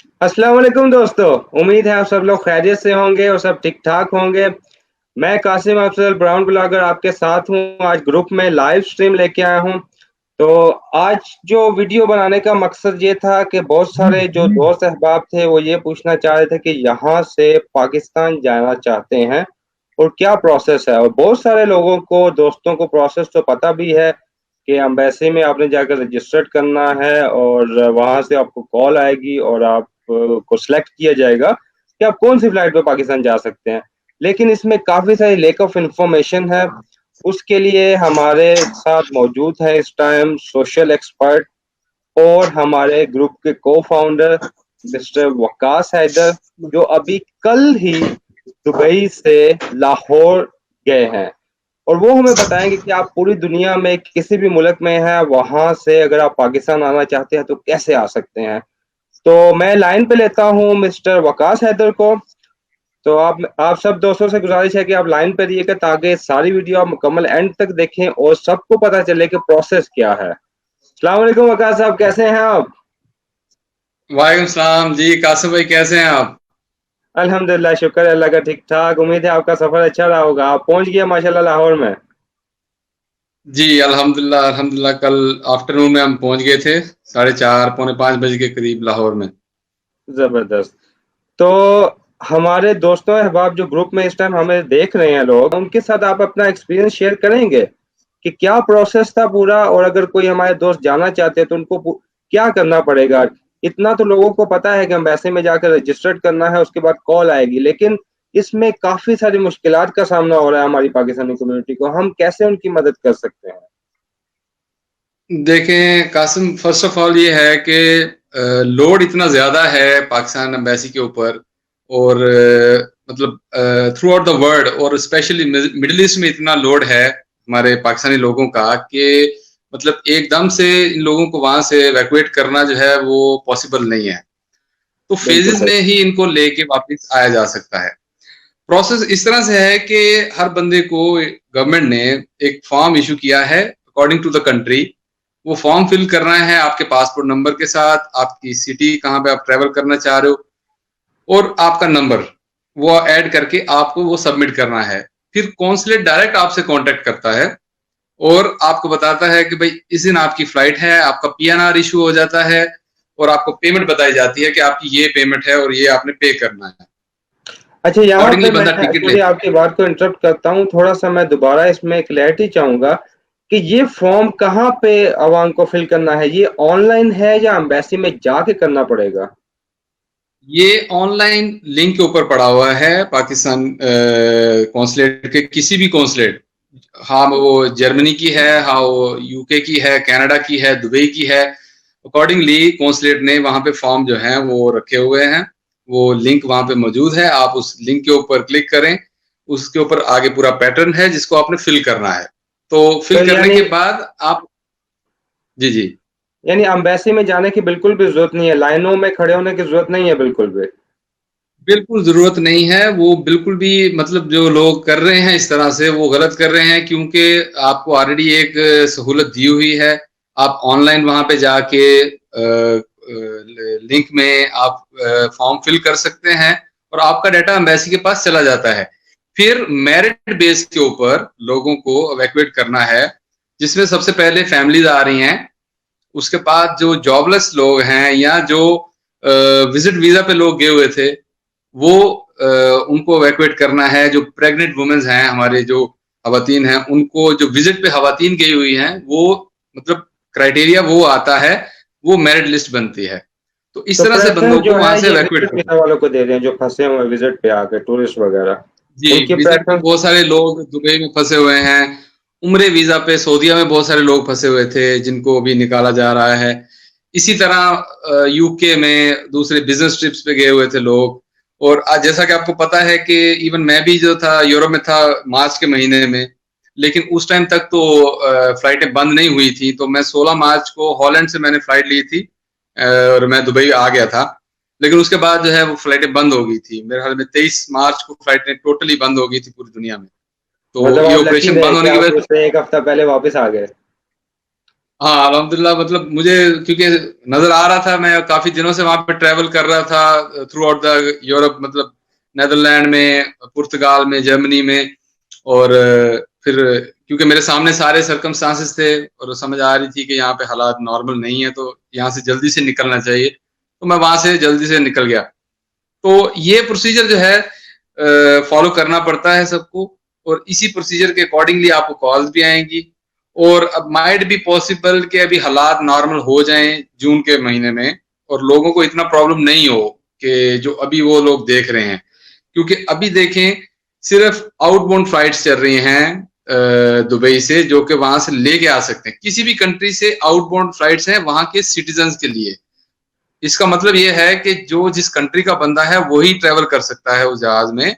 अस्सलाम वालेकुम दोस्तों। उम्मीद है आप सब लोग खैरियत से होंगे और सब ठीक-ठाक होंगे। मैं कासिम अफजल ब्राउन ब्लॉगर आपके साथ हूँ। आज ग्रुप में लाइव स्ट्रीम लेके आया हूँ। तो आज जो वीडियो बनाने का मकसद ये था कि बहुत सारे जो दोस्त अहबाब थे वो ये पूछना चाह रहे थे कि यहाँ से पाकिस्तान जाना चाहते हैं और क्या प्रोसेस है। और बहुत सारे लोगों को दोस्तों को प्रोसेस तो पता भी है कि एम्बेसी में आपने जाकर रजिस्टर्ड करना है और वहाँ से आपको कॉल आएगी और आप को सिलेक्ट किया जाएगा कि आप कौन-सी फ्लाइट पे पाकिस्तान जा सकते हैं। लेकिन इसमें काफ़ी सारी लैक ऑफ इन्फॉर्मेशन है। उसके लिए हमारे साथ मौजूद है इस टाइम सोशल एक्सपर्ट और हमारे ग्रुप के को-फाउंडर मिस्टर वकास हैदर, जो अभी कल ही दुबई से लाहौर गए हैं। और वो हमें बताएँगे कि आप पूरी दुनिया में किसी भी मुल्क में हैं, वहाँ से अगर आप पाकिस्तान आना चाहते हैं तो कैसे आ सकते हैं। तो मैं लाइन पे लेता हूँ मिस्टर वकास हैदर को। तो आप सब दोस्तों से गुज़ारिश है कि आप लाइन पे रहिएगा ताकि सारी वीडियो आप मुकम्मल एंड तक देखें और सबको पता चले कि प्रोसेस क्या है। अस्सलाम वालेकुम वकास साहब, कैसे हैं आप? वालेकुम सलाम जी। कासिम भाई कैसे हैं आप? अल्हम्दुलिल्लाह, शुक्र है अल्लाह का ठीक-ठाक। उम्मीद है आपका सफ़र अच्छा रहा होगा। आप पहुँच गए माशाल्लाह लाहौर में। जी अल्हम्दुलिल्लाह अल्हम्दुलिल्लाह, कल आफ्टरनून में हम पहुंच गए थे 4:30 पौने 5 बजे के करीब लाहौर में। ज़बरदस्त। तो हमारे दोस्तों अहबाब जो ग्रुप में इस टाइम हमें देख रहे हैं लोग, उनके साथ आप अपना एक्सपीरियंस शेयर करेंगे कि क्या प्रोसेस था पूरा और अगर कोई हमारे दोस्त जाना चाहते हैं तो उनको क्या करना पड़ेगा? इतना तो लोगों को पता है कि एम्बेसी में जाकर रजिस्टर्ड करना है, उसके बाद कॉल आएगी, लेकिन इसमें काफ़ी सारी मुश्किलात का सामना हो रहा है हमारी पाकिस्तानी कम्युनिटी को। हम कैसे उनकी मदद कर सकते हैं? देखें कासिम, फर्स्ट ऑफ ऑल ये है कि लोड इतना ज़्यादा है पाकिस्तान एम्बेसी के ऊपर, और मतलब थ्रू आउट द वर्ल्ड और स्पेशली मिडिल ईस्ट में इतना लोड है हमारे पाकिस्तानी लोगों का कि मतलब एकदम से इन लोगों को वहां से इवैक्यूएट करना जो है वो पॉसिबल नहीं है। तो बिल्कुल फेजेस सही। में ही इनको लेके वापस आया जा सकता है। प्रोसेस इस तरह से है कि हर बंदे को गवर्नमेंट ने एक फॉर्म इशू किया है अकॉर्डिंग टू द कंट्री। वो फॉर्म फिल करना है आपके पासपोर्ट नंबर के साथ, आपकी सिटी कहाँ पे आप ट्रेवल करना चाह रहे हो और आपका नंबर, वो ऐड करके आपको वो सबमिट करना है। फिर कॉन्सुलेट डायरेक्ट आपसे कांटेक्ट करता है और आपको बताता है कि भाई इस दिन आपकी फ्लाइट है, आपका पीएनआर इशू हो जाता है और आपको पेमेंट बताई जाती है कि आपकी ये पेमेंट है और ये आपने पे करना है। अच्छा, यहाँ अकॉर्डिंगली पे मैं बंदा टिकट सॉरी लेता है। आपकी बात को इंटरप्ट करता हूँ, थोड़ा-सा मैं दोबारा इसमें क्लैरिटी चाहूँगा कि ये फॉर्म कहाँ पे अवाम को फिल करना है? ये ऑनलाइन है या एम्बेसी में जाके करना पड़ेगा? ये ऑनलाइन लिंक के ऊपर पड़ा हुआ है पाकिस्तान कॉन्सुलेट के, किसी भी कॉन्सुलेट, हाँ वो जर्मनी की है, हाँ वो यूके की है, कनाडा की है, दुबई की है। अकॉर्डिंगली कॉन्सुलेट ने वहां पे फॉर्म जो है वो रखे हुए हैं। वो लिंक वहां पे मौजूद है, आप उस लिंक के ऊपर क्लिक करें। उसके ऊपर आगे पूरा पैटर्न है जिसको आपने फिल करना है। तो तो फिल करने यानी के बाद आप, जी जी, यानी एम्बेसी में जाने की बिल्कुल भी ज़रूरत नहीं है, लाइनों में खड़े होने की ज़रूरत नहीं है बिल्कुल भी। बिल्कुल ज़रूरत नहीं है। वो बिल्कुल भी, मतलब जो लोग कर रहे हैं इस तरह से वो गलत कर रहे हैं, क्योंकि आपको ऑलरेडी एक सहूलत दी हुई है। आप ऑनलाइन वहाँ पे जाके लिंक में आप फॉर्म फिल कर सकते हैं और आपका डाटा एम्बेसी के पास चला जाता है। फिर मेरिट बेस के ऊपर लोगों को इवैक्यूएट करना है, जिसमें सबसे पहले फैमिलीज आ रही हैं। उसके बाद जो जॉबलेस लोग हैं या जो विजिट वीजा पे लोग गए हुए थे, वो उनको इवैक्यूएट करना है। जो प्रेग्नेंट वुमेन्स हैं, हमारे जो खवातीन हैं, उनको जो विजिट पे खवातीन गई हुई हैं, वो मतलब क्राइटेरिया वो आता है, वो मेरिट लिस्ट बनती है। तो इस तो तरह से प्रेफ़रेंस बंदों जो को है वहां से ये इवैक्यूएट विज़िट करना वीज़ा है। वालों को दे रहे हैं जो फँसे हुए हैं विज़िट पे आके टूरिस्ट वग़ैरह, जी, उनकी विजिट पे प्रेफ़रेंस। बहुत सारे लोग दुबई में फंसे हुए हैं। उम्रे वीजा पे सऊदीया में बहुत सारे लोग फंसे हुए थे जिनको अभी निकाला जा रहा है। इसी तरह यूके में दूसरे बिजनेस ट्रिप्स पे गए हुए थे लोग। और आज जैसा कि आपको पता है कि इवन मैं भी जो था यूरोप में था मार्च के महीने में, लेकिन उस टाइम तक तो फ्लाइटें बंद नहीं हुई थी। तो मैं 16 मार्च को हॉलैंड से मैंने फ्लाइट ली थी और मैं दुबई आ गया था। लेकिन उसके बाद जो है वो फ्लाइटें बंद हो गई थी। मेरे ख्याल में 23 मार्च को फ्लाइटें टोटली बंद हो गई थी पूरी दुनिया में। तो मतलब ये आप लकी ऑपरेशन रहे बंद कि होने की आप वजह से, उससे 1 हफ़्ता पहले वापस आ गए। हाँ अल्हम्दुलिल्लाह, मतलब मुझे क्योंकि नजर आ रहा था, मैं काफी दिनों से वहां पे ट्रेवल कर रहा था थ्रू आउट द यूरोप, मतलब नेदरलैंड में, पुर्तगाल में, जर्मनी में, और फिर क्योंकि मेरे सामने सारे सर्कमस्टांसेस थे और समझ आ रही थी कि यहाँ पे हालात नॉर्मल नहीं है, तो यहाँ से जल्दी से निकलना चाहिए, तो मैं वहां से जल्दी से निकल गया। तो ये प्रोसीजर जो है फॉलो करना पड़ता है सबको, और इसी प्रोसीजर के अकॉर्डिंगली आपको कॉल्स भी आएंगी। और अब माइट भी पॉसिबल कि अभी हालात नॉर्मल हो जाएं जून के महीने में, और लोगों को इतना प्रॉब्लम नहीं हो कि जो अभी वो लोग देख रहे हैं, क्योंकि अभी देखें सिर्फ आउटबाउंड फ्लाइट्स चल रही हैं दुबई से, जो कि वहां से लेके आ सकते हैं। किसी भी कंट्री से आउटबाउंड फ्लाइट्स हैं वहां के सिटीजन्स के लिए। इसका मतलब ये है कि जो जिस कंट्री का बंदा है वही ट्रेवल कर सकता है उस जहाज में,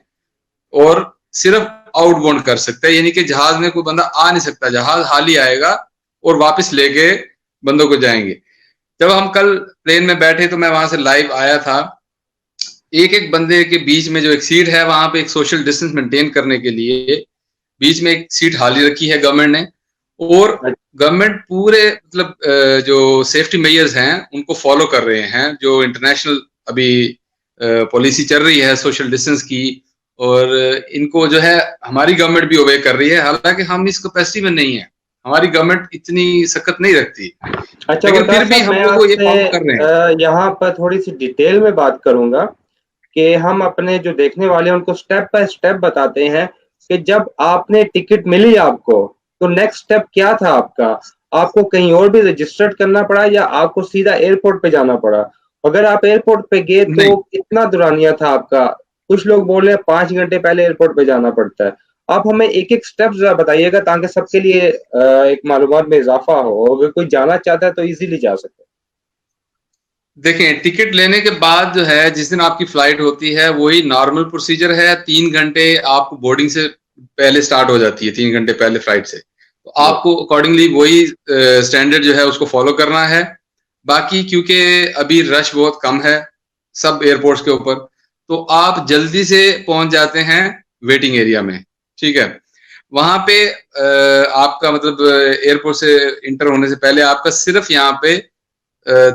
और सिर्फ आउटबाउंड कर सकता है, यानी कि जहाज में कोई बंदा आ नहीं सकता, जहाज हाल ही आएगा और वापस लेके बंदों को जाएंगे। जब हम कल प्लेन में बैठे तो मैं वहां से लाइव आया था, एक एक बंदे के बीच में जो एक सीट है, वहां पे एक सोशल डिस्टेंस मेंटेन करने के लिए बीच में एक सीट खाली रखी है गवर्नमेंट ने, और गवर्नमेंट पूरे मतलब जो सेफ्टी मेजर्स हैं उनको फॉलो कर रहे हैं, जो इंटरनेशनल अभी पॉलिसी चल रही है सोशल डिस्टेंस की, और इनको जो है हमारी गवर्नमेंट भी ओबे कर रही है। हालांकि हम इस कैपेसिटी में नहीं है, हमारी गवर्नमेंट इतनी सख्त नहीं रखती, अच्छा लेकिन वकार फिर भी साहब, हम मैं लोग ये फॉलो कर रहे हैं। आपसे यहाँ पर थोड़ी सी डिटेल में बात करूंगा कि हम अपने जो देखने वाले हैं उनको स्टेप बाय स्टेप बताते हैं कि जब आपने टिकट मिली आपको, तो नेक्स्ट स्टेप क्या था आपका? आपको कहीं और भी रजिस्टर्ड करना पड़ा या आपको सीधा एयरपोर्ट पे जाना पड़ा? अगर आप एयरपोर्ट पे गए नहीं, तो कितना दुरानिया था आपका? कुछ लोग बोल रहे हैं 5 घंटे पहले एयरपोर्ट पे जाना पड़ता है। आप हमें एक एक स्टेप जरा बताइएगा ताकि सबके लिए एक मालूमात में इजाफा हो, अगर कोई जाना चाहता है तो इजीली जा सके। देखें टिकट लेने के बाद जो है जिस दिन आपकी फ्लाइट होती है वही नॉर्मल प्रोसीजर है, 3 घंटे आपको बोर्डिंग से पहले स्टार्ट हो जाती है, 3 घंटे पहले फ्लाइट से, तो आपको अकॉर्डिंगली वही स्टैंडर्ड जो है उसको फॉलो करना है। बाकी क्योंकि अभी रश बहुत कम है सब एयरपोर्ट्स के ऊपर, तो आप जल्दी से पहुंच जाते हैं वेटिंग एरिया में, ठीक है। वहां पे आपका मतलब एयरपोर्ट से इंटर होने से पहले आपका सिर्फ यहाँ पे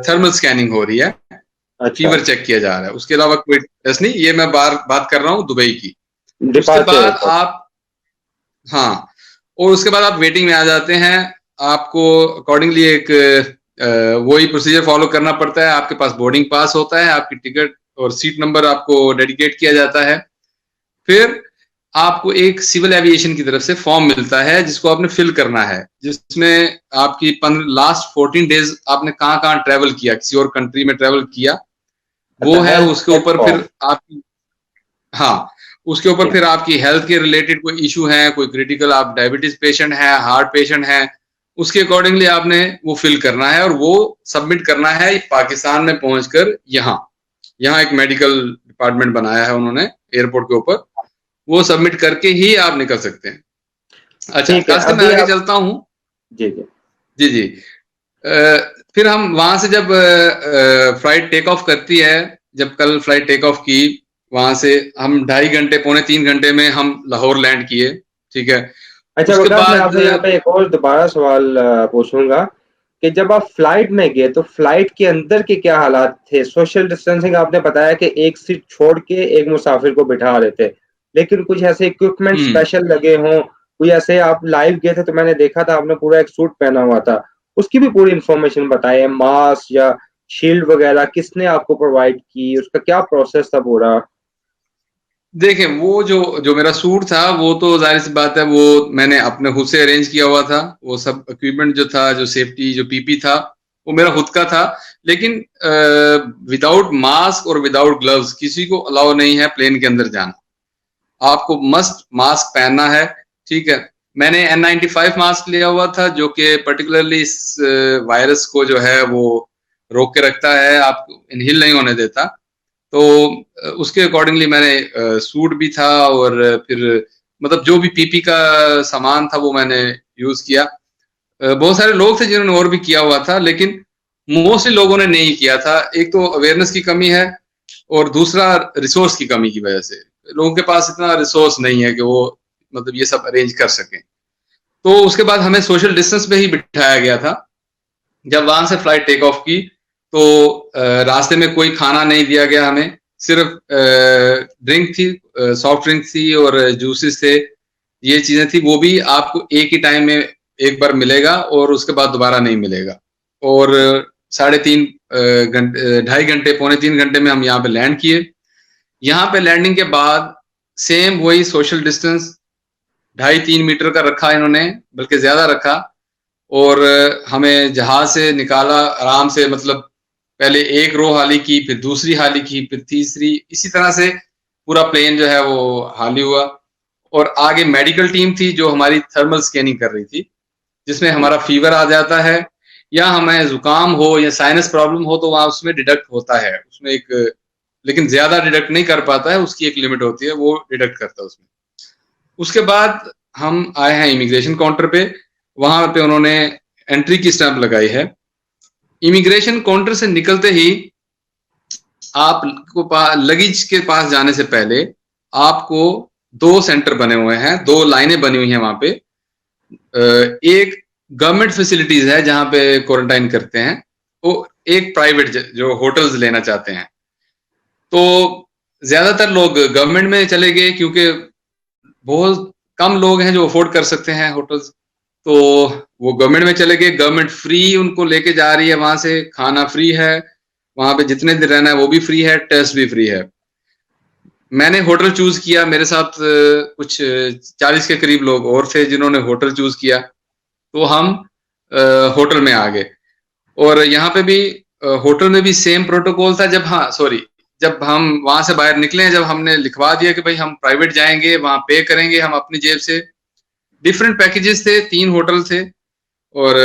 थर्मल स्कैनिंग हो रही है, अच्छा, फीवर चेक किया जा रहा है, उसके अलावा कोई टेस्ट नहीं। ये मैं बात कर रहा हूँ दुबई की। उसके डिपार्चर बाद आप, हाँ, और उसके बाद आप वेटिंग में आ जाते हैं। आपको अकॉर्डिंगली एक वही प्रोसीजर फॉलो करना पड़ता है। आपके पास बोर्डिंग पास होता है, आपकी टिकट और सीट नंबर आपको डेडिकेट किया जाता है। फिर आपको एक सिविल एविएशन की तरफ से फॉर्म मिलता है जिसको आपने फिल करना है, जिसमें आपकी लास्ट 14 डेज आपने कहाँ कहाँ ट्रेवल किया, किसी और कंट्री में ट्रेवल किया, वो अच्छा, है। हेल्थ उसके चेक ऊपर फॉर्म। फिर आपकी, हाँ, उसके ऊपर ठीक। फिर आपकी हेल्थ के रिलेटेड कोई इशू है, कोई क्रिटिकल, आप डायबिटीज पेशेंट है, हार्ट पेशेंट है, उसके अकॉर्डिंगली आपने वो फिल करना है और वो सबमिट करना है पाकिस्तान में पहुंचकर। यहाँ यहाँ एक मेडिकल डिपार्टमेंट बनाया है उन्होंने एयरपोर्ट के ऊपर, वो सबमिट करके ही आप निकल सकते हैं। अच्छा, ठीक है, कासिम मैं अभी आगे आप। चलता हूँ। जी जी। जी जी। फिर हम वहां से जब फ्लाइट टेक ऑफ करती है, जब कल फ्लाइट टेक ऑफ की, वहां से हम 2.5 घंटे, 2.75 घंटे में हम लाहौर लैंड किए, ठीक है। अच्छा उसके वकार, मैं बाद आपसे यहाँ पे एक और दोबारा सवाल पूछूंगा कि जब आप फ्लाइट में गए तो फ्लाइट के अंदर के क्या हालात थे? सोशल डिस्टेंसिंग आपने बताया कि एक सीट छोड़ के एक मुसाफिर को बिठा रहे थे, लेकिन कुछ ऐसे इक्विपमेंट हम्म, स्पेशल लगे हों, कोई ऐसे? आप लाइव गए थे तो मैंने देखा था आपने पूरा एक सूट पहना हुआ था, उसकी भी पूरी इंफॉर्मेशन बताइए। मास्क या शील्ड वगैरह किसने आपको प्रोवाइड की, उसका क्या प्रोसेस था पूरा? देखें वो जो जो मेरा सूट था वो तो जाहिर सी बात है वो मैंने अपने खुद से अरेंज किया हुआ था। वो सब इक्विपमेंट जो था, जो सेफ्टी, जो पीपी था, वो मेरा खुद का था। लेकिन विदाउट मास्क और विदाउट ग्लव्स किसी को अलाउ नहीं है प्लेन के अंदर जाना। आपको मस्ट मास्क पहनना है, ठीक है। मैंने N95 मास्क लिया हुआ था जो कि पर्टिकुलरली इस वायरस को जो है वो रोक के रखता है, आपको इनहेल नहीं होने देता। तो उसके अकॉर्डिंगली मैंने सूट भी था, और फिर मतलब जो भी पीपी का सामान था वो मैंने यूज किया। बहुत सारे लोग थे जिन्होंने और भी किया हुआ था, लेकिन मोस्टली लोगों ने नहीं किया था। एक तो अवेयरनेस की कमी है, और दूसरा रिसोर्स की कमी की वजह से लोगों के पास इतना रिसोर्स नहीं है कि वो मतलब ये सब अरेंज कर सकें। तो उसके बाद हमें सोशल डिस्टेंस पे ही बिठाया गया था। जब वहां से फ्लाइट टेक ऑफ की तो रास्ते में कोई खाना नहीं दिया गया हमें, सिर्फ ड्रिंक थी, सॉफ्ट ड्रिंक थी और जूसेस थे, ये चीजें थी। वो भी आपको एक ही टाइम में एक बार मिलेगा और उसके बाद दोबारा नहीं मिलेगा। और 3.5 घंटे, 2.5 घंटे, 2.75 घंटे में हम यहाँ पे लैंड किए। यहाँ पे लैंडिंग के बाद सेम वही सोशल डिस्टेंस 2.5-3 मीटर का रखा इन्होंने, बल्कि ज्यादा रखा। और हमें जहाज से निकाला आराम से, मतलब पहले एक रो हाली की, फिर दूसरी हाली की, फिर तीसरी, इसी तरह से पूरा प्लेन जो है वो हाली हुआ। और आगे मेडिकल टीम थी जो हमारी थर्मल स्कैनिंग कर रही थी, जिसमें हमारा फीवर आ जाता है या हमें जुकाम हो या साइनस प्रॉब्लम हो तो वहां उसमें डिडक्ट होता है, उसमें एक, लेकिन ज्यादा डिडक्ट नहीं कर पाता है, उसकी एक लिमिट होती है, वो डिडक्ट करता है उसमें। उसके बाद हम आए हैं इमिग्रेशन काउंटर पे, वहां पे उन्होंने एंट्री की स्टैंप लगाई है। इमिग्रेशन काउंटर से निकलते ही आपको लगेज के पास जाने से पहले आपको 2 सेंटर बने हुए हैं, 2 लाइनें बनी हुई हैं वहां पे। एक गवर्नमेंट फैसिलिटीज है जहां पे क्वारंटाइन करते हैं, वो एक प्राइवेट जो होटल्स लेना चाहते हैं। तो ज्यादातर लोग गवर्नमेंट में चले गए क्योंकि बहुत कम लोग हैं जो अफोर्ड कर सकते हैं होटल्स, तो वो गवर्नमेंट में चले गए। गवर्नमेंट फ्री उनको लेके जा रही है, वहां से खाना फ्री है, वहां पे जितने दिन रहना है वो भी फ्री है, टेस्ट भी फ्री है। मैंने होटल चूज किया, मेरे साथ कुछ 40 के करीब लोग और थे जिन्होंने होटल चूज किया, तो हम होटल में आ गए। और यहाँ पे भी होटल में भी सेम प्रोटोकॉल था। जब हम वहां से बाहर निकले, जब हमने लिखवा दिया कि भाई हम प्राइवेट जाएंगे, वहां पे करेंगे हम अपनी जेब से। डिफरेंट पैकेजेस थे, 3 होटल थे, और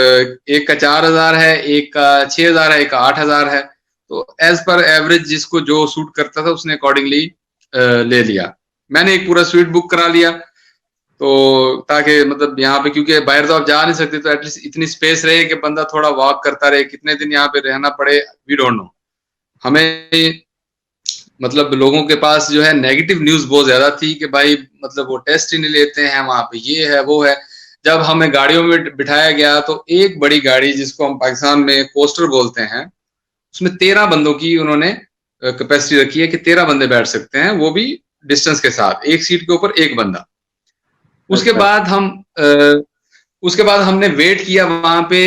एक का 4,000 है, एक का 6,000 है, एक का 8,000 है। तो एज पर एवरेज जिसको जो सूट करता था उसने अकॉर्डिंगली ले लिया। मैंने एक पूरा स्वीट बुक करा लिया, तो ताकि मतलब यहाँ पे, क्योंकि बाहर तो आप जा नहीं सकते, तो एटलीस्ट इतनी स्पेस रहे कि बंदा थोड़ा वॉक करता रहे। कितने दिन यहाँ पे रहना पड़े वी डोंट नो। हमें मतलब लोगों के पास जो है नेगेटिव न्यूज बहुत ज्यादा थी कि भाई मतलब वो टेस्ट ही नहीं लेते हैं, वहां पे ये है वो है। जब हमें गाड़ियों में बिठाया गया तो एक बड़ी गाड़ी, जिसको हम पाकिस्तान में कोस्टर बोलते हैं, उसमें 13 बंदों की उन्होंने कैपेसिटी रखी है कि 13 बंदे बैठ सकते हैं, वो भी डिस्टेंस के साथ, एक सीट के ऊपर एक बंदा। उसके अच्छा। बाद उसके बाद हमने वेट किया वहां पे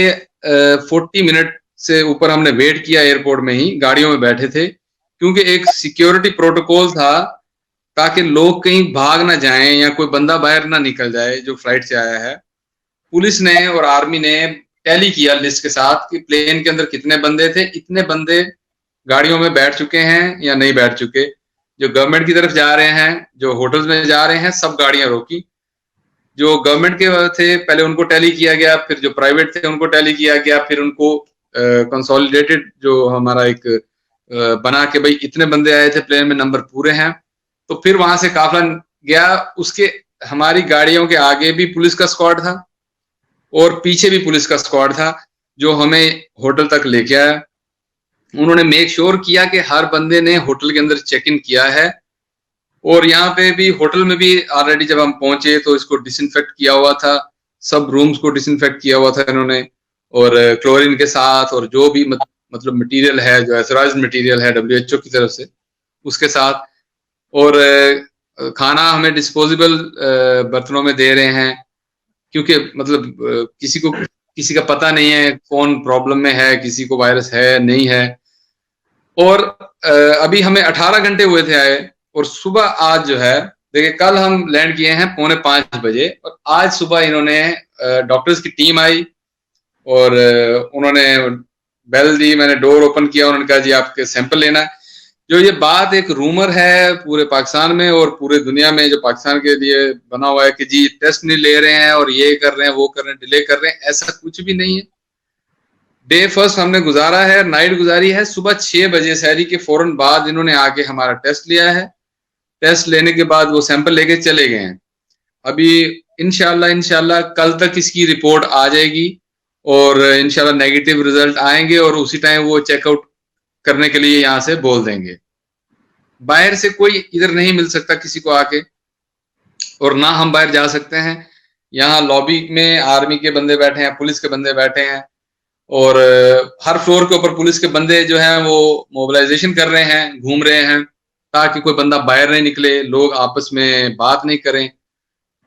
40 मिनट से ऊपर हमने वेट किया एयरपोर्ट में ही, गाड़ियों में बैठे थे, क्योंकि एक सिक्योरिटी प्रोटोकॉल था ताकि लोग कहीं भाग ना जाएं या कोई बंदा बाहर ना निकल जाए जो फ्लाइट से आया है। पुलिस ने और आर्मी ने टैली किया लिस्ट के साथ कि प्लेन के अंदर कितने बंदे थे, इतने बंदे गाड़ियों में बैठ चुके हैं या नहीं बैठ चुके। जो गवर्नमेंट की तरफ जा रहे हैं, जो होटल्स में जा रहे हैं, सब गाड़ियां रोकी। जो गवर्नमेंट के थे पहले उनको टैली किया गया, फिर जो प्राइवेट थे उनको टैली किया गया, फिर उनको कंसोलिडेटेड जो हमारा एक बना के भाई इतने बंदे आए थे प्लेन में, नंबर पूरे हैं। तो फिर वहां से काफिला गया। उसके हमारी गाड़ियों के आगे भी पुलिस का स्क्वाड था और पीछे भी पुलिस का स्क्वाड था जो हमें होटल तक लेके आया। उन्होंने मेक श्योर किया कि हर बंदे ने होटल के अंदर चेक इन किया है। और यहाँ पे भी होटल में भी ऑलरेडी जब हम पहुंचे तो इसको डिसइंफेक्ट किया हुआ था, सब रूम्स को डिसइंफेक्ट किया हुआ था इन्होंने, और क्लोरीन के साथ, और जो भी मतलब मटेरियल है, जो एथोराइज्ड मटेरियल है WHO की तरफ से, उसके साथ। और खाना हमें डिस्पोजेबल बर्तनों में दे रहे हैं, क्योंकि मतलब किसी का पता नहीं है कौन प्रॉब्लम में है, किसी को वायरस है नहीं है। और अभी हमें 18 घंटे हुए थे आए, और सुबह आज जो है, देखिए कल हम लैंड किए हैं 4:45 बजे, और आज सुबह इन्होंने डॉक्टर्स की टीम आई और उन्होंने बेल दी, मैंने डोर ओपन किया, उन्होंने कहा जी आपके सैंपल लेना है। जो ये बात एक रूमर है पूरे पाकिस्तान में और पूरे दुनिया में, जो पाकिस्तान के लिए बना हुआ है कि जी टेस्ट नहीं ले रहे हैं और ये कर रहे हैं वो कर रहे हैं, डिले कर रहे हैं, ऐसा कुछ भी नहीं है। डे फर्स्ट हमने गुजारा है, नाइट गुजारी है। सुबह 6 बजे सहरी के फौरन बाद इन्होंने आके हमारा टेस्ट लिया है। टेस्ट लेने के बाद वो सैंपल लेके चले गए हैं। अभी इंशाल्लाह कल तक इसकी रिपोर्ट आ जाएगी और इंशाल्लाह नेगेटिव रिजल्ट आएंगे, और उसी टाइम वो चेकआउट करने के लिए यहाँ से बोल देंगे। बाहर से कोई इधर नहीं मिल सकता किसी को आके, और ना हम बाहर जा सकते हैं। यहाँ लॉबी में आर्मी के बंदे बैठे हैं, पुलिस के बंदे बैठे हैं, और हर फ्लोर के ऊपर पुलिस के बंदे जो हैं वो मोबिलाइजेशन कर रहे हैं, घूम रहे हैं, ताकि कोई बंदा बाहर नहीं निकले, लोग आपस में बात नहीं करें।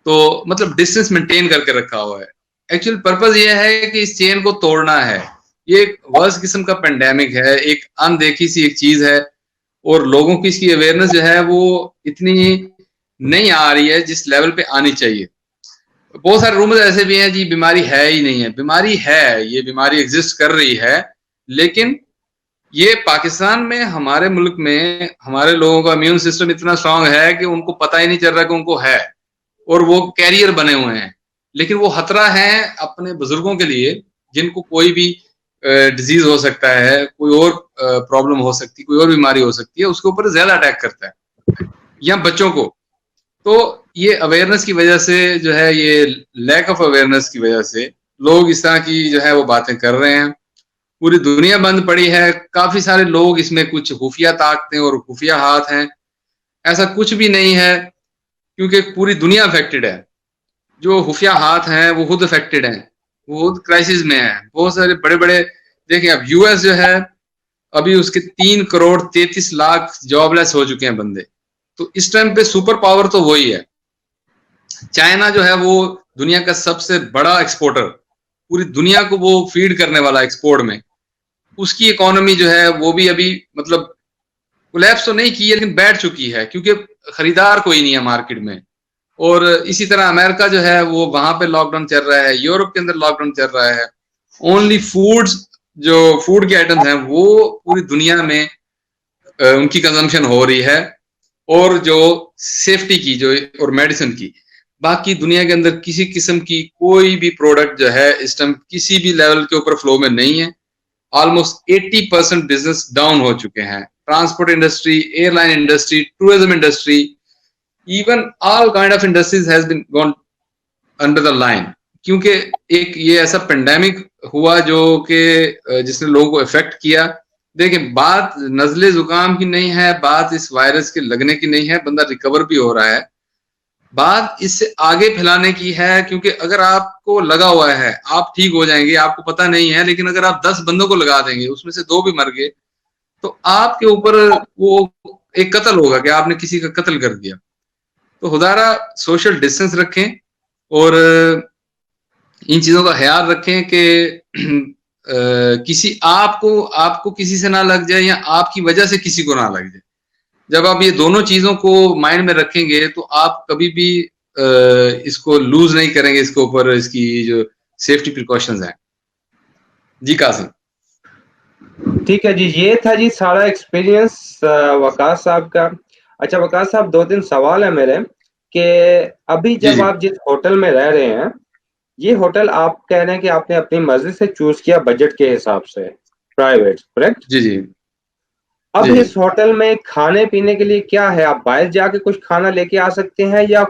तो मतलब डिस्टेंस मेंटेन करके रखा हुआ है। एक्चुअल पर्पस ये है कि इस चेन को तोड़ना है। ये एक वर्स्ट किस्म का पेंडेमिक है, एक अनदेखी सी एक चीज है, और लोगों की इसकी अवेयरनेस जो है वो इतनी नहीं आ रही है जिस लेवल पे आनी चाहिए। बहुत सारे रूमर्स ऐसे भी हैं जी बीमारी है ही नहीं है। बीमारी है, ये बीमारी एग्जिस्ट कर रही है, लेकिन ये पाकिस्तान में, हमारे मुल्क में हमारे लोगों का इम्यून सिस्टम इतना स्ट्रांग है कि उनको पता ही नहीं चल रहा कि उनको है, और वो कैरियर बने हुए हैं। लेकिन वो खतरा है अपने बुजुर्गों के लिए, जिनको कोई भी डिजीज हो सकता है, कोई और प्रॉब्लम हो सकती है, कोई और बीमारी हो सकती है, उसके ऊपर ज्यादा अटैक करता है, या बच्चों को। तो ये अवेयरनेस की वजह से जो है, ये लैक ऑफ अवेयरनेस की वजह से लोग इस तरह की जो है वो बातें कर रहे हैं। पूरी दुनिया बंद पड़ी है, काफी सारे लोग इसमें कुछ खुफिया ताकतें और खुफिया हाथ हैं। ऐसा कुछ भी नहीं है, क्योंकि पूरी दुनिया अफेक्टेड है। जो खुफिया हाथ हैं वो खुद अफेक्टेड हैं, वो खुद क्राइसिस में है। बहुत सारे बड़े बड़े, देखिए अब यूएस जो है, अभी उसके 3 करोड़ 33 लाख जॉबलेस हो चुके हैं बंदे। तो इस टाइम पे सुपर पावर तो वही है। चाइना जो है वो दुनिया का सबसे बड़ा एक्सपोर्टर, पूरी दुनिया को वो फीड करने वाला एक्सपोर्ट में, उसकी इकोनॉमी जो है वो भी अभी मतलब कोलैप्स तो नहीं की है, लेकिन बैठ चुकी है, क्योंकि खरीदार कोई नहीं है मार्केट में। और इसी तरह अमेरिका जो है वो वहां पे लॉकडाउन चल रहा है, यूरोप के अंदर लॉकडाउन चल रहा है। ओनली फूड्स, जो फूड के आइटम्स हैं वो पूरी दुनिया में उनकी कंजम्पशन हो रही है, और जो सेफ्टी की जो और मेडिसिन की, बाकी दुनिया के अंदर किसी किस्म की कोई भी प्रोडक्ट जो है इस टाइम किसी भी लेवल के ऊपर फ्लो में नहीं है। ऑलमोस्ट 80% बिजनेस डाउन हो चुके हैं। Transport industry, airline industry, tourism industry, even all kind of industries has been gone under the line, क्योंकि एक ये ऐसा पेंडेमिक हुआ जो कि जिसने लोगों को इफेक्ट किया। देखिए, बात नजले जुकाम की नहीं है, बात इस वायरस के लगने की नहीं है, बंदा रिकवर भी हो रहा है। बात इससे आगे फैलाने की है, क्योंकि अगर आपको लगा हुआ है आप ठीक हो जाएंगे, आपको पता नहीं है, लेकिन अगर आप 10 बंदों को लगा देंगे, उसमें से 2 भी मर गए, तो आपके ऊपर वो एक कत्ल होगा कि आपने किसी का कत्ल कर दिया। तो खुदारा सोशल डिस्टेंस रखें, और इन चीजों का ख्याल रखें कि किसी आपको किसी से ना लग जाए, या आपकी वजह से किसी को ना लग जाए। जब आप ये दोनों चीजों को माइंड में रखेंगे तो आप कभी भी इसको लूज नहीं करेंगे, इसके ऊपर इसकी जो सेफ्टी प्रिकॉशंस हैं। जी कासिम। ठीक है जी, ये था जी सारा एक्सपीरियंस वकास साहब का। अच्छा वकास साहब, 2-3 सवाल है मेरे कि अभी जी जब जी आप जिस होटल में रह रहे हैं, ये होटल आप कह रहे हैं कि आपने अपनी मर्जी से चूज किया, बजट के हिसाब से, प्राइवेट, करेक्ट? जी जी अब जी जी। इस होटल में खाने पीने के लिए क्या है? आप बाहर जाके कुछ खाना लेके आ सकते हैं, या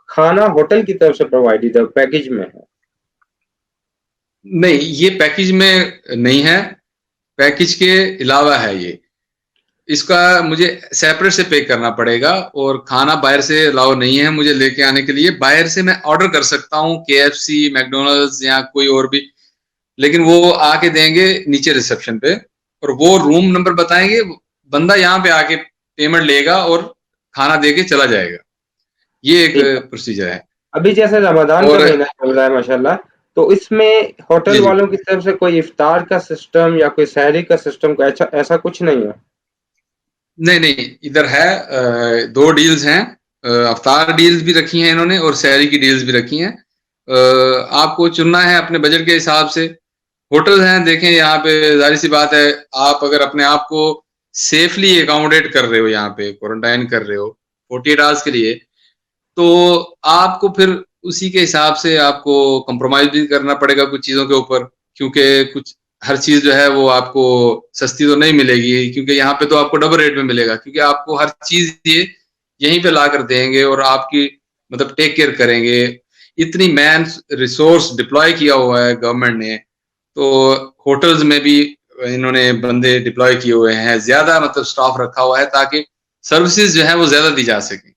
खाना होटल की तरफ से प्रोवाइडेड है, पैकेज में है? नहीं, ये पैकेज में नहीं है, पैकेज के अलावा है ये। इसका मुझे सेपरेट से पे करना पड़ेगा, और खाना बाहर से अलाउ नहीं है मुझे लेके आने के लिए। बाहर से मैं ऑर्डर कर सकता हूँ, KFC, मैकडोनल्ड्स या कोई और भी, लेकिन वो आके देंगे नीचे रिसेप्शन पे, और वो रूम नंबर बताएंगे, बंदा यहाँ पे आके पेमेंट लेगा और खाना दे के चला जाएगा। ये एक ठीक है। प्रोसीजर है। अभी जैसे रमजान का और महीना चल रहा है माशाल्लाह, तो इसमें होटल जी जी। वालों की तरफ से कोई इफ्तार का सिस्टम या कोई सहरी का सिस्टम का ऐसा कुछ नहीं है? नहीं नहीं, इधर है 2 डील्स हैं। अफ्तार डील्स भी रखी हैं इन्होंने, और सहरी की डील्स भी रखी हैं। आपको चुनना है अपने बजट के हिसाब से। होटल हैं, देखें यहाँ पे जाहिर सी बात है, आप अगर अपने आप को सेफली अकोमोडेट कर रहे हो, यहाँ पे क्वारंटाइन कर रहे हो 48 आवर्स के लिए, तो आपको फिर उसी के हिसाब से आपको कंप्रोमाइज भी करना पड़ेगा कुछ चीजों के ऊपर, क्योंकि कुछ हर चीज जो है वो आपको सस्ती तो नहीं मिलेगी, क्योंकि यहाँ पे तो आपको डबल रेट में मिलेगा, क्योंकि आपको हर चीज ये यहीं पे ला कर देंगे, और आपकी मतलब टेक केयर करेंगे। इतनी मैन रिसोर्स डिप्लॉय किया हुआ है गवर्नमेंट ने, तो होटल्स में भी इन्होंने बंदे डिप्लॉय किए हुए हैं, ज्यादा मतलब स्टाफ रखा हुआ है, ताकि सर्विसेज जो है वो ज्यादा दी जा सके।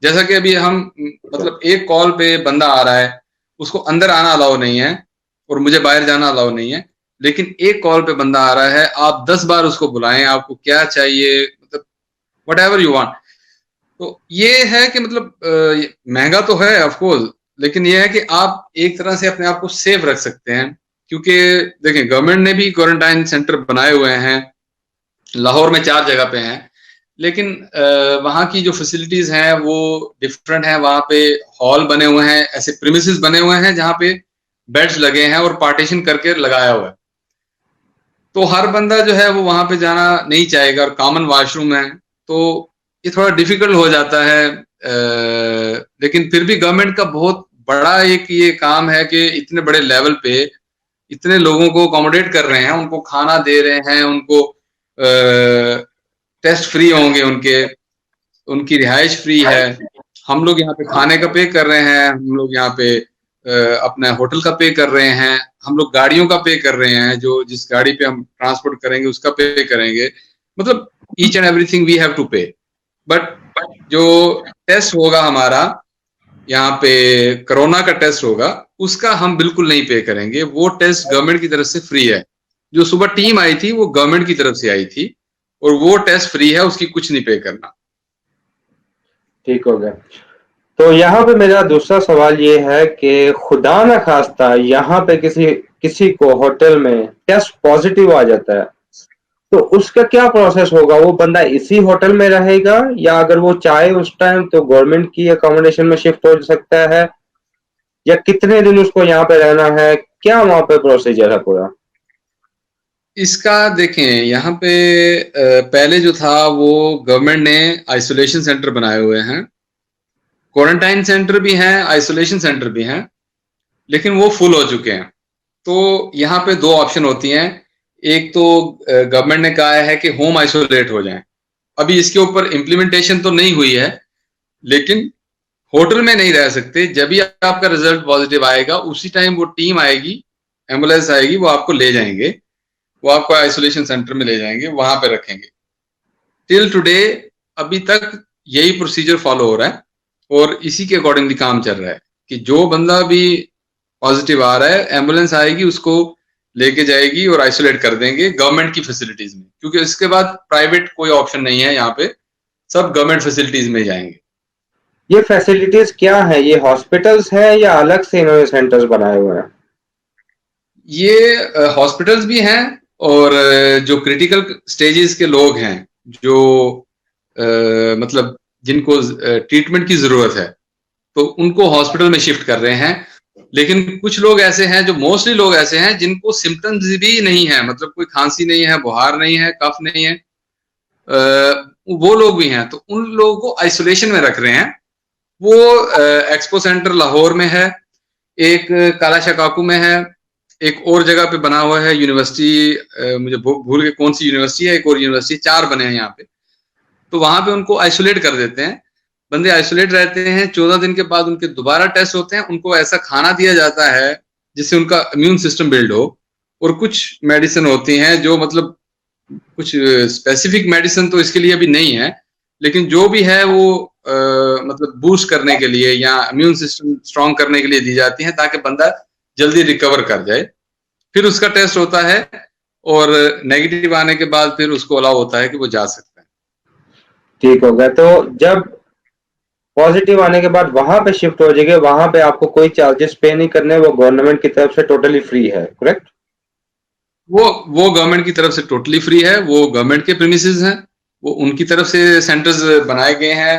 जैसा कि अभी हम मतलब एक कॉल पे बंदा आ रहा है, उसको अंदर आना अलाउ नहीं है, और मुझे बाहर जाना अलाउ नहीं है, लेकिन एक कॉल पे बंदा आ रहा है, आप 10 बार उसको बुलाएं, आपको क्या चाहिए, मतलब वट एवर यू वांट। तो ये है कि मतलब महंगा तो है ऑफ कोर्स, लेकिन ये है कि आप एक तरह से अपने आप को सेफ रख सकते हैं, क्योंकि देखें गवर्नमेंट ने भी क्वारंटाइन सेंटर बनाए हुए हैं, लाहौर में 4 जगह पे हैं, लेकिन वहाँ की जो फैसिलिटीज हैं वो डिफरेंट हैं। वहाँ पे हॉल बने हुए हैं, ऐसे प्रीमिसेस बने हुए हैं जहाँ पे बेड्स लगे हैं और पार्टीशन करके लगाया हुआ है। तो हर बंदा जो है वो वहां पे जाना नहीं चाहेगा, और कॉमन वॉशरूम है, तो ये थोड़ा डिफिकल्ट हो जाता है। लेकिन फिर भी गवर्नमेंट का बहुत बड़ा एक ये काम है कि इतने बड़े लेवल पे इतने लोगों को अकोमोडेट कर रहे हैं, उनको खाना दे रहे हैं, उनको टेस्ट फ्री होंगे, उनकी रिहाइश फ्री है। हम लोग यहाँ पे खाने का पे कर रहे हैं, हम लोग यहाँ पे अपना होटल का पे कर रहे हैं, हम लोग गाड़ियों का पे कर रहे हैं, जो जिस गाड़ी पे हम ट्रांसपोर्ट करेंगे उसका पे करेंगे, मतलब each and everything we have to pay. But जो टेस्ट होगा हमारा यहाँ पे, कोरोना का टेस्ट होगा, उसका हम बिल्कुल नहीं पे करेंगे। वो टेस्ट गवर्नमेंट की तरफ से फ्री है। जो सुबह टीम आई थी वो गवर्नमेंट की तरफ से आई थी, और वो टेस्ट फ्री है, उसकी कुछ नहीं पे करना। ठीक हो गया। तो यहाँ पे मेरा दूसरा सवाल ये है कि खुदा न खास्ता यहाँ पे किसी किसी को होटल में टेस्ट पॉजिटिव आ जाता है, तो उसका क्या प्रोसेस होगा? वो बंदा इसी होटल में रहेगा, या अगर वो चाहे उस टाइम तो गवर्नमेंट की अकोमोडेशन में शिफ्ट हो सकता है, या कितने दिन उसको यहाँ पे रहना है? क्या वहां पे प्रोसीजर है पूरा? इसका देखें, यहाँ पे पहले जो था वो गवर्नमेंट ने आइसोलेशन सेंटर बनाए हुए हैं, क्वारंटाइन सेंटर भी हैं, आइसोलेशन सेंटर भी हैं, लेकिन वो फुल हो चुके हैं। तो यहाँ पे 2 ऑप्शन होती हैं। एक तो गवर्नमेंट ने कहा है कि होम आइसोलेट हो जाएं। अभी इसके ऊपर इम्प्लीमेंटेशन तो नहीं हुई है, लेकिन होटल में नहीं रह सकते। जब भी आपका रिजल्ट पॉजिटिव आएगा उसी टाइम वो टीम आएगी, एम्बुलेंस आएगी, वो आपको ले जाएंगे, वो आपको आइसोलेशन सेंटर में ले जाएंगे, वहां पे रखेंगे। टिल टुडे अभी तक यही प्रोसीजर फॉलो हो रहा है, और इसी के अकॉर्डिंगली काम चल रहा है कि जो बंदा भी पॉजिटिव आ रहा है, एम्बुलेंस आएगी, उसको लेके जाएगी और आइसोलेट कर देंगे गवर्नमेंट की फैसिलिटीज में, क्योंकि इसके बाद प्राइवेट कोई ऑप्शन नहीं है यहाँ पे, सब गवर्नमेंट फैसिलिटीज में जाएंगे। ये फैसिलिटीज क्या है? ये हॉस्पिटल्स है या अलग से इन्होंने सेंटर्स बनाए हुए हैं? ये हॉस्पिटल्स भी हैं, और जो क्रिटिकल स्टेजेस के लोग हैं, जो मतलब जिनको ट्रीटमेंट की जरूरत है, तो उनको हॉस्पिटल में शिफ्ट कर रहे हैं। लेकिन कुछ लोग ऐसे हैं, जो मोस्टली लोग ऐसे हैं जिनको सिम्टम्स भी नहीं है, मतलब कोई खांसी नहीं है, बुखार नहीं है, कफ नहीं है, वो लोग भी हैं, तो उन लोगों को आइसोलेशन में रख रहे हैं। वो एक्सपो सेंटर लाहौर में है, एक काला शकाकू में है, एक और जगह पे बना हुआ है यूनिवर्सिटी, मुझे भूल गए कौन सी यूनिवर्सिटी है, एक और यूनिवर्सिटी, 4 बने हैं यहाँ पे। तो वहां पे उनको आइसोलेट कर देते हैं, बंदे आइसोलेट रहते हैं। 14 दिन के बाद उनके दोबारा टेस्ट होते हैं, उनको ऐसा खाना दिया जाता है जिससे उनका इम्यून सिस्टम बिल्ड हो, और कुछ मेडिसिन होती हैं जो मतलब कुछ स्पेसिफिक मेडिसिन तो इसके लिए अभी नहीं है, लेकिन जो भी है वो मतलब बूस्ट करने के लिए या इम्यून सिस्टम स्ट्रांग करने के लिए दी जाती हैं, ताकि बंदा जल्दी रिकवर कर जाए। फिर उसका टेस्ट होता है, और नेगेटिव आने के बाद फिर उसको अलाउ होता है कि वो जा सकता है। ठीक हो गया। तो जब पॉजिटिव आने के बाद वहां पे शिफ्ट हो जाएंगे, वहां पे आपको कोई चार्जेस पे नहीं करने, वो गवर्नमेंट की तरफ से टोटली फ्री है, करेक्ट? वो गवर्नमेंट की तरफ से टोटली फ्री है, वो गवर्नमेंट के प्रीमिसेस हैं, वो उनकी तरफ से सेंटर्स बनाए गए हैं,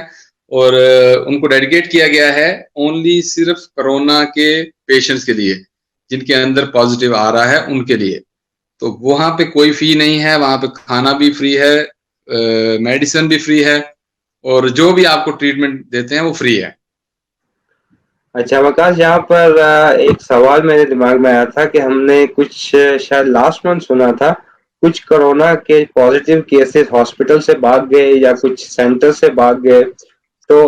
और उनको डेडिकेट किया गया है ओनली सिर्फ कोरोना के पेशेंट्स के लिए, जिनके अंदर पॉजिटिव आ रहा है उनके लिए। तो वहां पे कोई फी नहीं है, वहां पे खाना भी फ्री है, मेडिसिन भी फ्री है, और जो भी आपको ट्रीटमेंट देते हैं वो फ्री है। अच्छा वकास, यहाँ पर एक सवाल मेरे दिमाग में आया था कि हमने कुछ शायद लास्ट मंथ सुना था, कुछ कोरोना के पॉजिटिव केसेस हॉस्पिटल से भाग गए या कुछ सेंटर से भाग गए। तो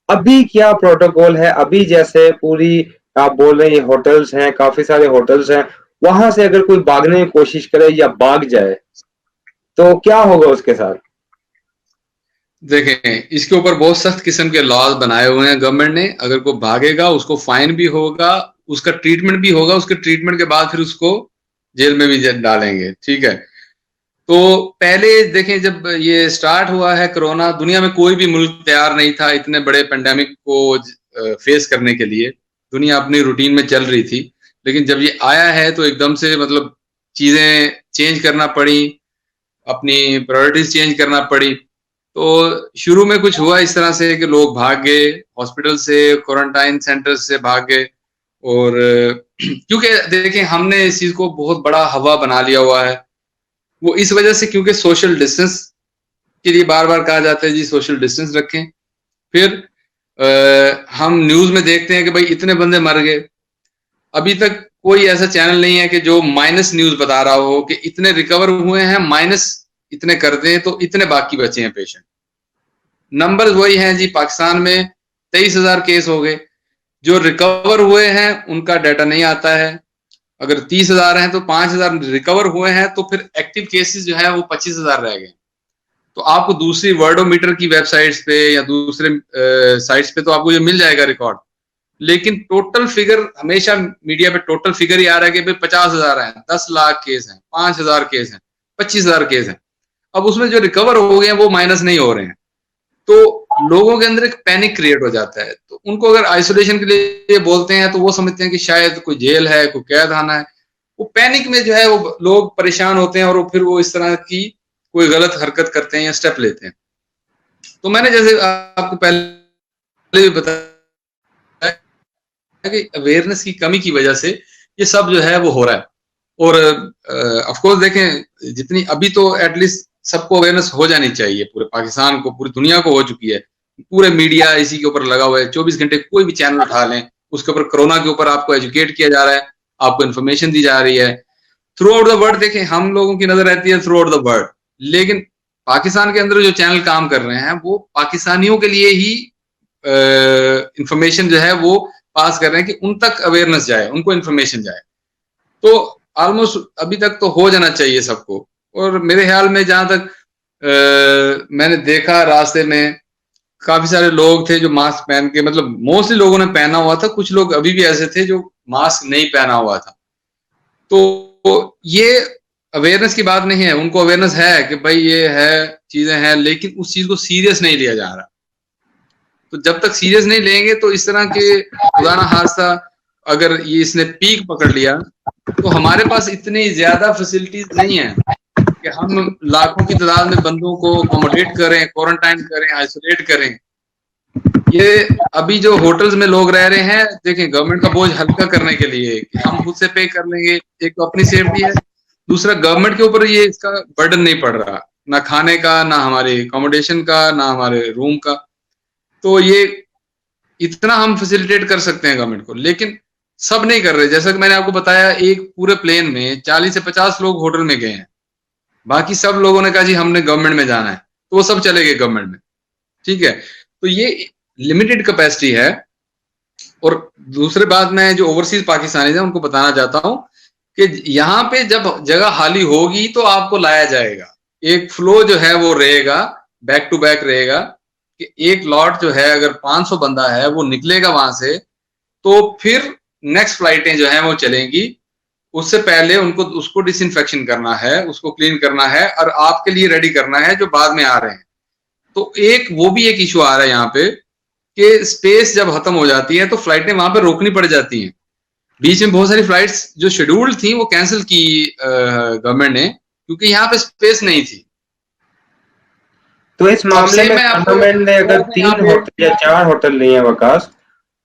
अभी क्या प्रोटोकॉल है? अभी जैसे पूरी आप बोल रहे हैं होटल्स हैं, काफी सारे होटल्स हैं, वहां से अगर कोई भागने की कोशिश करे या भाग जाए तो क्या होगा उसके साथ? देखें, इसके ऊपर बहुत सख्त किस्म के लॉज बनाए हुए हैं गवर्नमेंट ने। अगर कोई भागेगा उसको फाइन भी होगा, उसका ट्रीटमेंट भी होगा, उसके ट्रीटमेंट के बाद फिर उसको जेल में भी डालेंगे, ठीक है। तो पहले देखें, जब ये स्टार्ट हुआ है कोरोना, दुनिया में कोई भी मुल्क तैयार नहीं था इतने बड़े पेंडेमिक को फेस करने के लिए। दुनिया अपनी रूटीन में चल रही थी, लेकिन जब ये आया है तो एकदम से मतलब चीजें चेंज करना पड़ी, अपनी प्रायोरिटीज चेंज करना पड़ी। तो शुरू में कुछ हुआ इस तरह से कि लोग भाग गए हॉस्पिटल से, क्वारंटाइन सेंटर से भाग गए। और क्योंकि देखें, हमने इस चीज को बहुत बड़ा हवा बना लिया हुआ है, वो इस वजह से क्योंकि सोशल डिस्टेंस के लिए बार बार कहा जाता है जी सोशल डिस्टेंस रखें। फिर हम न्यूज में देखते हैं कि भाई इतने बंदे मर गए। अभी तक कोई ऐसा चैनल नहीं है कि जो माइनस न्यूज बता रहा हो कि इतने रिकवर हुए हैं, माइनस इतने कर दें तो इतने बाकी बचे हैं पेशेंट। नंबर्स वही हैं जी, पाकिस्तान में 23,000 केस हो गए, जो रिकवर हुए हैं उनका डाटा नहीं आता है। अगर 30,000 हैं तो 5,000 रिकवर हुए हैं, तो फिर एक्टिव केसेस जो है वो 25,000 रह गए। तो आपको दूसरी वर्डोमीटर की वेबसाइट्स पे या दूसरे साइट्स पे तो आपको ये मिल जाएगा रिकॉर्ड, लेकिन टोटल फिगर हमेशा मीडिया पे टोटल फिगर ही आ रहा है कि भाई 50,000 हैं, 10 लाख केस हैं, 5,000 केस हैं, 25,000 केस हैं। अब उसमें जो रिकवर हो गए हैं वो माइनस नहीं हो रहे हैं, तो लोगों के अंदर एक पैनिक क्रिएट हो जाता है। तो उनको अगर आइसोलेशन के लिए बोलते हैं तो वो समझते हैं कि शायद कोई जेल है, कोई कैद खाना है। वो पैनिक में जो है वो लोग परेशान होते हैं और फिर वो इस तरह की कोई गलत हरकत करते हैं या स्टेप लेते हैं। तो मैंने जैसे आपको पहले भी बताया कि अवेयरनेस की कमी की वजह से ये सब जो है वो हो रहा है। और ऑफ कोर्स देखें, जितनी अभी तो एटलीस्ट सबको अवेयरनेस हो जानी चाहिए, पूरे पाकिस्तान को, पूरी दुनिया को हो चुकी है। पूरे मीडिया इसी के ऊपर लगा हुआ है, 24 घंटे कोई भी चैनल उठा लें उसके ऊपर कोरोना के ऊपर आपको एजुकेट किया जा रहा है, आपको इन्फॉर्मेशन दी जा रही है थ्रू आउट द वर्ल्ड। देखें, हम लोगों की नजर रहती है थ्रू आउट द वर्ल्ड, लेकिन पाकिस्तान के अंदर जो चैनल काम कर रहे हैं वो पाकिस्तानियों के लिए ही इंफॉर्मेशन जो है वो पास कर रहे हैं कि उन तक अवेयरनेस जाए, उनको इन्फॉर्मेशन जाए। तो ऑलमोस्ट अभी तक तो हो जाना चाहिए सबको। और मेरे ख्याल में जहां तक मैंने देखा, रास्ते में काफी सारे लोग थे जो मास्क पहन के, मतलब मोस्टली लोगों ने पहना हुआ था, कुछ लोग अभी भी ऐसे थे जो मास्क नहीं पहना हुआ था। तो ये अवेयरनेस की बात नहीं है, उनको अवेयरनेस है कि भाई ये है, चीजें हैं, लेकिन उस चीज को सीरियस नहीं लिया जा रहा। तो जब तक सीरियस नहीं लेंगे तो इस तरह के खुदा ना खास्ता अगर ये इसने पीक पकड़ लिया तो हमारे पास इतनी ज्यादा फैसिलिटीज नहीं है कि हम लाखों की तादाद में बंदों को अकोमोडेट करें, क्वारंटाइन करें, आइसोलेट करें। ये अभी जो होटल्स में लोग रह रहे हैं, देखें, गवर्नमेंट का बोझ हल्का करने के लिए कि हम खुद से पे कर लेंगे, एक तो अपनी सेफ्टी है, दूसरा गवर्नमेंट के ऊपर ये इसका बर्डन नहीं पड़ रहा, ना खाने का, ना हमारे अकोमोडेशन का, ना हमारे रूम का। तो ये इतना हम फैसिलिटेट कर सकते हैं गवर्नमेंट को, लेकिन सब नहीं कर रहे। जैसा कि मैंने आपको बताया, एक पूरे प्लेन में 40 से 50 लोग होटल में गए हैं, बाकी सब लोगों ने कहा जी हमने गवर्नमेंट में जाना है, तो वो सब चले गए गवर्नमेंट में, ठीक है। तो ये लिमिटेड कैपेसिटी है। और दूसरी बात, मैं जो ओवरसीज पाकिस्तानी है उनको बताना चाहता हूं कि यहाँ पे जब जगह खाली होगी तो आपको लाया जाएगा, एक फ्लो जो है वो रहेगा, बैक टू बैक रहेगा, कि एक लॉट जो है अगर 500 बंदा है वो निकलेगा वहां से, तो फिर नेक्स्ट फ्लाइटें जो है वो चलेंगी। उससे पहले उनको उसको डिसइंफेक्शन करना है, उसको क्लीन करना है और आपके लिए रेडी करना है जो बाद में आ रहे हैं। तो एक वो भी एक इशू आ रहा है यहाँ पे कि स्पेस जब खत्म हो जाती है तो फ्लाइटें वहां पे रोकनी पड़ जाती हैं। बीच में बहुत सारी फ्लाइट्स जो शेड्यूल्ड थी वो कैंसिल की गवर्नमेंट ने, क्योंकि यहाँ पे स्पेस नहीं थी। तो इस मामले में गवर्नमेंट ने अगर 3 होटल या 4 होटल लिए हैं वकास,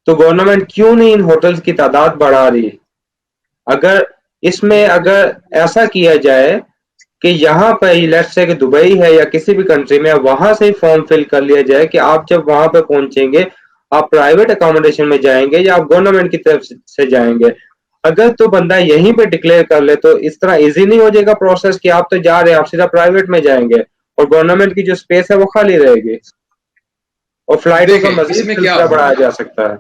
तो गवर्नमेंट क्यों नहीं इन होटल्स की तादाद बढ़ा रही? अगर इसमें अगर ऐसा किया जाए कि यहाँ पे लेट्स से कि दुबई है या किसी भी कंट्री में, वहां से ही फॉर्म फिल कर लिया जाए कि आप जब वहां पे पहुंचेंगे आप प्राइवेट अकोमोडेशन में जाएंगे या आप गवर्नमेंट की तरफ से जाएंगे। अगर तो बंदा यहीं पे डिक्लेयर कर ले तो इस तरह इजी नहीं हो जाएगा प्रोसेस कि आप तो जा रहे हैं, आप सीधा प्राइवेट में जाएंगे और गवर्नमेंट की जो स्पेस है वो खाली रहेगी और फ्लाइटों का मजीद सिलसिला बढ़ाया जा सकता है।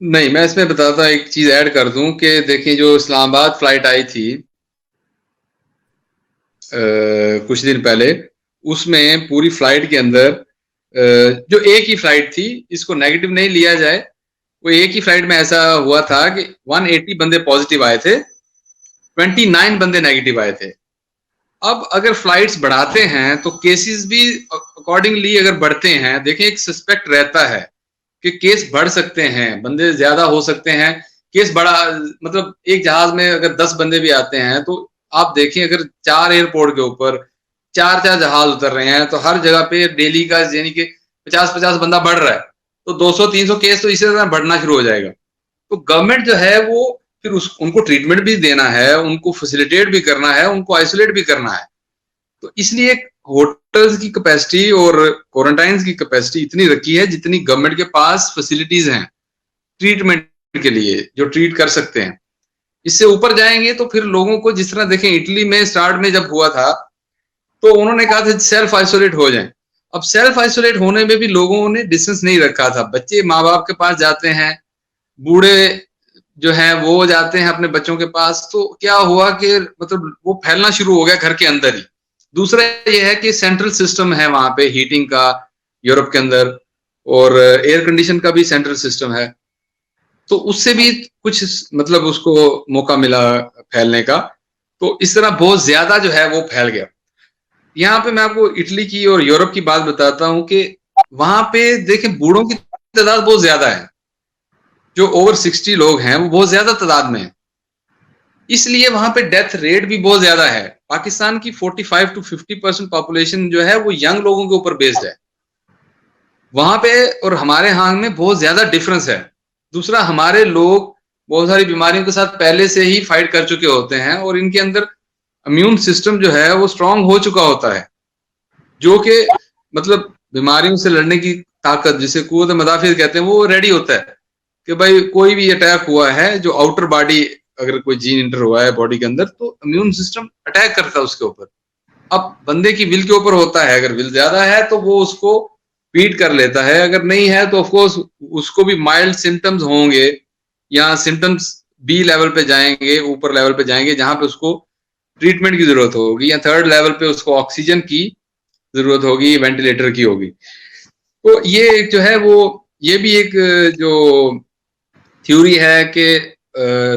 नहीं, मैं इसमें बताता एक चीज ऐड कर दूं कि देखिए, जो इस्लामाबाद फ्लाइट आई थी कुछ दिन पहले, उसमें पूरी फ्लाइट के अंदर जो एक ही फ्लाइट थी, इसको नेगेटिव नहीं लिया जाए, वो एक ही फ्लाइट में ऐसा हुआ था कि 180 बंदे पॉजिटिव आए थे 29 बंदे नेगेटिव आए थे। अब अगर फ्लाइट्स बढ़ाते हैं तो केसेस भी अकॉर्डिंगली अगर बढ़ते हैं, देखें एक सस्पेक्ट रहता है कि केस बढ़ सकते हैं, बंदे ज्यादा हो सकते हैं, केस बड़ा, मतलब एक जहाज में अगर 10 बंदे भी आते हैं तो आप देखें अगर 4 एयरपोर्ट के ऊपर 4 जहाज उतर रहे हैं तो हर जगह पे डेली का यानी कि 50-50 बंदा बढ़ रहा है, तो 200-300 केस तो इसी तरह बढ़ना शुरू हो जाएगा। तो गवर्नमेंट जो है वो फिर उनको ट्रीटमेंट भी देना है, उनको फैसिलिटेट भी करना है, उनको आइसोलेट भी करना है। तो इसलिए होटल्स की कैपेसिटी और क्वारंटाइन की कैपेसिटी इतनी रखी है जितनी गवर्नमेंट के पास फैसिलिटीज हैं ट्रीटमेंट के लिए, जो ट्रीट कर सकते हैं। इससे ऊपर जाएंगे तो फिर लोगों को, जिस तरह देखें इटली में स्टार्ट में जब हुआ था तो उन्होंने कहा था सेल्फ आइसोलेट हो जाएं। अब सेल्फ आइसोलेट होने में भी लोगों ने डिस्टेंस नहीं रखा था, बच्चे माँ बाप के पास जाते हैं, बूढ़े जो है वो जाते हैं अपने बच्चों के पास, तो क्या हुआ कि मतलब वो फैलना शुरू हो गया घर के अंदर ही। दूसरा ये है कि सेंट्रल सिस्टम है वहां पे हीटिंग का यूरोप के अंदर, और एयर कंडीशन का भी सेंट्रल सिस्टम है, तो उससे भी कुछ मतलब उसको मौका मिला फैलने का। तो इस तरह बहुत ज्यादा जो है वो फैल गया। यहाँ पे मैं आपको इटली की और यूरोप की बात बताता हूँ कि वहां पे देखें बूढ़ों की तादाद बहुत ज्यादा है, जो ओवर 60 लोग हैं वो बहुत ज्यादा तादाद में है, इसलिए वहां पे डेथ रेट भी बहुत ज्यादा है। पाकिस्तान की 45 to 50% पॉपुलेशन जो है वो यंग लोगों के ऊपर बेस्ड है वहां पे, और हमारे यहाँ में बहुत ज्यादा डिफरेंस है। दूसरा, हमारे लोग बहुत सारी बीमारियों के साथ पहले से ही फाइट कर चुके होते हैं और इनके अंदर इम्यून सिस्टम जो है वो स्ट्रांग हो चुका होता है, जो कि मतलब बीमारियों से लड़ने की ताकत, जिसे कुव्वत मदाफिर कहते हैं, वो रेडी होता है कि भाई कोई भी अटैक हुआ है, जो आउटर बॉडी अगर कोई जीन इंटर हुआ है बॉडी के अंदर तो इम्यून सिस्टम अटैक करता है उसके ऊपर। अब बंदे की विल के ऊपर होता है, अगर विल ज्यादा है तो वो उसको बीट कर लेता है, अगर नहीं है तो ऑफकोर्स उसको भी माइल्ड सिम्टम्स होंगे, या सिम्टम्स बी लेवल पे जाएंगे, ऊपर लेवल पे जाएंगे जहां पे उसको ट्रीटमेंट की जरूरत होगी, या थर्ड लेवल पे उसको ऑक्सीजन की जरूरत होगी, वेंटिलेटर की होगी। तो ये जो है वो ये भी एक जो थ्योरी है कि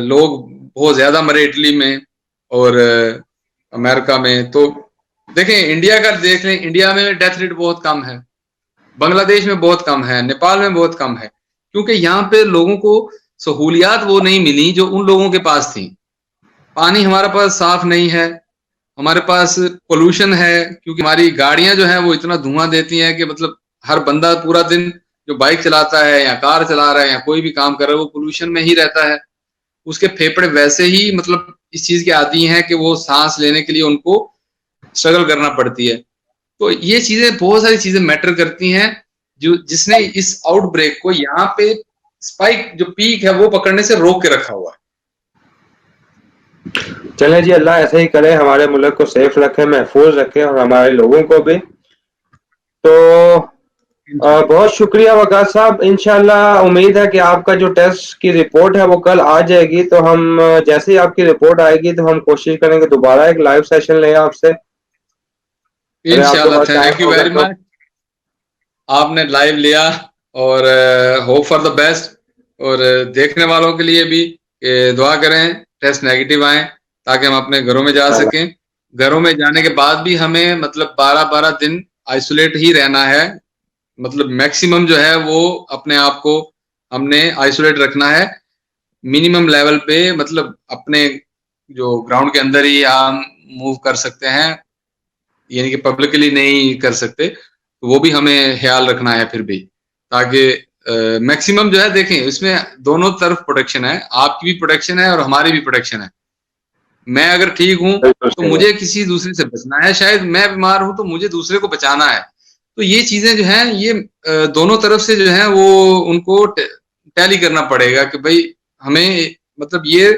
लोग बहुत ज्यादा मरे इटली में और अमेरिका में। तो देखें इंडिया का देख लें, इंडिया में डेथ रेट बहुत कम है, बांग्लादेश में बहुत कम है, नेपाल में बहुत कम है, क्योंकि यहाँ पे लोगों को सहूलियात वो नहीं मिली जो उन लोगों के पास थी। पानी हमारे पास साफ नहीं है, हमारे पास पोल्यूशन है, क्योंकि हमारी गाड़ियां जो है वो इतना धुआं देती हैं कि मतलब हर बंदा पूरा दिन जो बाइक चलाता है या कार चला रहा है या कोई भी काम कर रहा है वो पोल्यूशन में ही रहता है। उसके फेफड़े वैसे ही मतलब इस चीज के आदी हैं कि वो सांस लेने के लिए उनको स्ट्रगल करना पड़ती है। तो ये चीजें, बहुत सारी चीजें मैटर करती हैं जो जिसने इस आउटब्रेक को यहाँ पे स्पाइक जो पीक है वो पकड़ने से रोक के रखा हुआ है। चले जी, अल्लाह ऐसे ही करे, हमारे मुल्क को सेफ रखे, महफूज रखे और हमारे लोगों को भी। तो बहुत शुक्रिया वकार साहब। इंशाल्लाह उम्मीद है कि आपका जो टेस्ट की रिपोर्ट है वो कल आ जाएगी, तो हम जैसे ही आपकी रिपोर्ट आएगी तो हम कोशिश करेंगे दोबारा एक लाइव सेशन लें आपसे। इंशाल्लाह, थैंक यू वेरी मच। आपने लाइव लिया और होप फॉर द बेस्ट, और देखने वालों के लिए भी दुआ करें टेस्ट नेगेटिव आए ताकि हम अपने घरों में जा सकें। घरों में जाने के बाद भी हमें मतलब 12-12 दिन आइसोलेट ही रहना है, मतलब मैक्सिमम जो है वो अपने आप को हमने आइसोलेट रखना है मिनिमम लेवल पे, मतलब अपने जो ग्राउंड के अंदर ही हम मूव कर सकते हैं, यानी कि पब्लिकली नहीं कर सकते, तो वो भी हमें ख्याल रखना है फिर भी, ताकि मैक्सिमम जो है देखें इसमें दोनों तरफ प्रोटेक्शन है, आपकी भी प्रोटेक्शन है और हमारी भी प्रोटेक्शन है। मैं अगर ठीक हूं तो मुझे किसी दूसरे से बचना है, शायद मैं बीमार हूं तो मुझे दूसरे को बचाना है। तो ये चीजें जो हैं ये दोनों तरफ से जो है वो उनको टैली करना पड़ेगा कि भाई हमें मतलब ये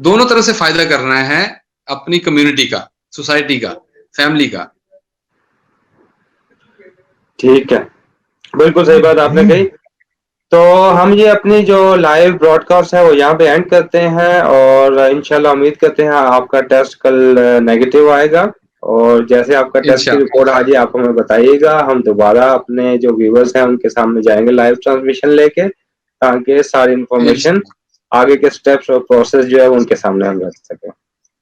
दोनों तरफ से फायदा करना है, अपनी कम्युनिटी का, सोसाइटी का, फैमिली का। ठीक है, बिल्कुल सही बात आपने कही। तो हम ये अपनी जो लाइव ब्रॉडकास्ट है वो यहाँ पे एंड करते हैं, और इंशाल्लाह उम्मीद करते हैं आपका टेस्ट कल नेगेटिव आएगा, और जैसे आपका टेस्ट की रिपोर्ट आ जाए आप हमें बताइएगा, हम दोबारा अपने जो व्यूवर्स हैं उनके सामने जाएंगे लाइव ट्रांसमिशन लेके, ताकि सारी इंफॉर्मेशन आगे के स्टेप्स और प्रोसेस जो है उनके सामने हम रख सकें।